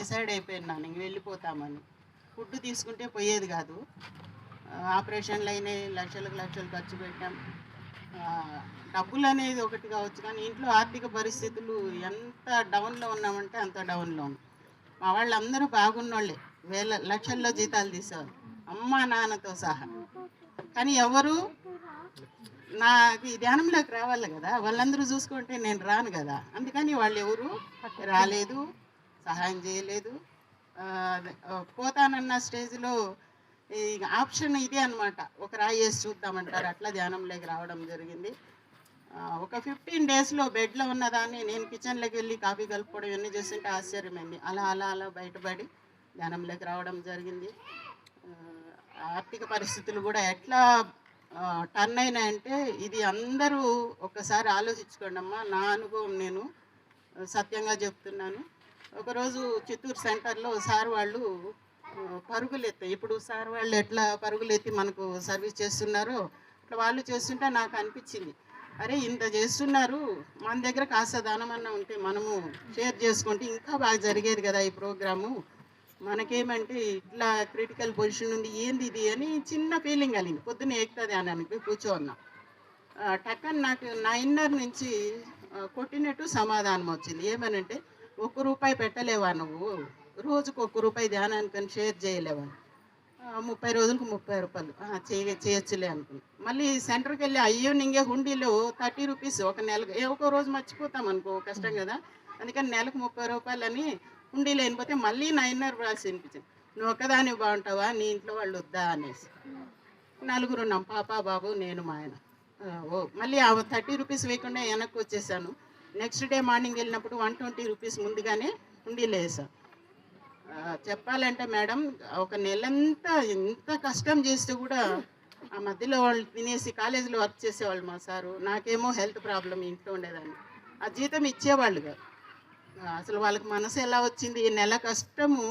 Decide అయిపోయినాను ఇంక వెళ్ళిపోతామని. Food తీసుకుంటే పోయేది కాదు. ఆపరేషన్లు అయినాయి, లక్షలకు లక్షలు ఖర్చు పెట్టాం. డబ్బులు అనేది ఒకటి కావచ్చు, కానీ ఇంట్లో ఆర్థిక పరిస్థితులు ఎంత డౌన్లో ఉన్నామంటే అంత డౌన్లో ఉన్నాం. మా వాళ్ళందరూ బాగున్నోళ్ళే, లక్షల్లో జీతాలు తీసేవాళ్ళు, అమ్మ నాన్నతో సహా. కానీ ఎవరు నాకు ఈ ధ్యానంలోకి రావాలి కదా, వాళ్ళందరూ చూసుకుంటే నేను రాను కదా. అందుకని వాళ్ళు ఎవరు రాలేదు, సహాయం చేయలేదు. పోతానన్న స్టేజ్లో ఈ ఆప్షన్ ఇదే అనమాట, ఒక రాయి వేసి చూద్దామంటారు, అట్లా ధ్యానంలోకి రావడం జరిగింది. ఒక 15 డేస్లో బెడ్లో ఉన్నదాన్ని నేను కిచెన్లోకి వెళ్ళి కాఫీ కలుపుకోవడం ఇవన్నీ చేస్తుంటే ఆశ్చర్యమైంది. అలా అలా అలా బయటపడి ధ్యానంలోకి రావడం జరిగింది. ఆర్థిక పరిస్థితులు కూడా ఎట్లా టర్న్ అయినాయంటే, ఇది అందరూ ఒకసారి ఆలోచించుకోండి అమ్మా. నా అనుభవం నేను సత్యంగా చెప్తున్నాను. ఒకరోజు చిత్తూరు సెంటర్లో సార్ వాళ్ళు పరుగులు ఎత్తాయి. ఇప్పుడు సార్ వాళ్ళు ఎట్లా పరుగులు ఎత్తి మనకు సర్వీస్ చేస్తున్నారో అట్లా వాళ్ళు చేస్తుంటే నాకు అనిపించింది, అరే ఇంత చేస్తున్నారు, మన దగ్గర కాస్త దానమన్నా ఉంటే మనము షేర్ చేసుకుంటే ఇంకా బాగా జరిగేది కదా ఈ ప్రోగ్రాము. మనకేమంటే ఇట్లా క్రిటికల్ పొజిషన్ ఉంది, ఏంది ఇది అని చిన్న ఫీలింగ్ కలిగింది. పొద్దున్న ఎక్కుతుంది అని అనుకుని కూర్చోన్నా. టక్కని నాకు నా ఇన్నర్ నుంచి కొట్టినట్టు సమాధానం వచ్చింది. ఏమనంటే, ₹1 పెట్టలేవా నువ్వు, రోజుకు ₹1 ధ్యానానికని షేర్ చేయలేవా, 30 రోజులకు ₹30 చేయొచ్చులే అనుకున్నాను. మళ్ళీ సెంటర్కి వెళ్ళి అయ్యో నింగే హుండీలో ₹30 ఒక నెలకు, ఒక రోజు మర్చిపోతాం అనుకో, కష్టం కదా. అందుకని నెలకు ₹30 అని హుండీలో వెళ్ళిపోతే మళ్ళీ నా ఇన్నర్ రాసి వినిపించింది, నువ్వు ఒక్కదాన్ని బాగుంటావా, నీ ఇంట్లో వాళ్ళు వద్దా అనేసి. నలుగురు ఉన్నాం, పాప బాబు నేను మా ఆయన. మళ్ళీ ఆ ₹30 వేయకుండా వెనక్కి వచ్చేసాను. నెక్స్ట్ డే మార్నింగ్ వెళ్ళినప్పుడు ₹120 ముందుగానే హుండీలో వేసాను. చెప్పాలంటే మేడం, ఒక నెలంతా ఎంత కష్టం చేస్తే కూడా ఆ మధ్యలో వాళ్ళు తినేసి కాలేజీలో వర్క్ చేసేవాళ్ళు మా సారు, నాకేమో హెల్త్ ప్రాబ్లం, ఇంట్లో ఉండేదాన్ని. ఆ జీతం ఇచ్చేవాళ్ళు కాదు. అసలు వాళ్ళకి మనసు ఎలా వచ్చింది, ఈ నెల కష్టము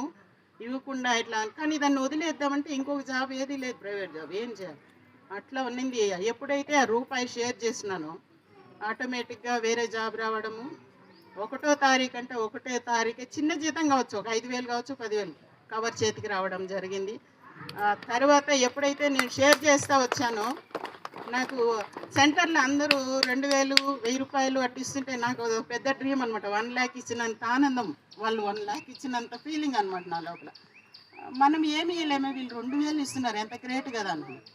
ఇవ్వకుండా ఇట్లా. కానీ దాన్ని వదిలేద్దామంటే ఇంకొక జాబ్ ఏది లేదు, ప్రైవేట్ జాబ్, ఏం చేయాలి అట్లా ఉన్నింది. ఎప్పుడైతే ఆ రూపాయి షేర్ చేసినానో ఆటోమేటిక్గా వేరే జాబ్ రావడము. 1వ తారీఖు అంటే 1వ తారీఖు చిన్న జీతం కావచ్చు, ఒక 5,000 కావచ్చు, 10,000 కవర్ చేతికి రావడం జరిగింది. తర్వాత ఎప్పుడైతే నేను షేర్ చేస్తూ వచ్చానో, నాకు సెంటర్లో అందరూ 2,000, ₹1,000 అట్టు ఇస్తుంటే నాకు పెద్ద డ్రీమ్ అనమాట. 1 lakh ఇచ్చినంత ఆనందం, వాళ్ళు 1 lakh ఇచ్చినంత ఫీలింగ్ అనమాట నా లోపల. మనం ఏమి ఇవ్వలేమే, వీళ్ళు 2,000 ఇస్తున్నారు, ఎంత గ్రేట్ కదా అనుకున్నాను.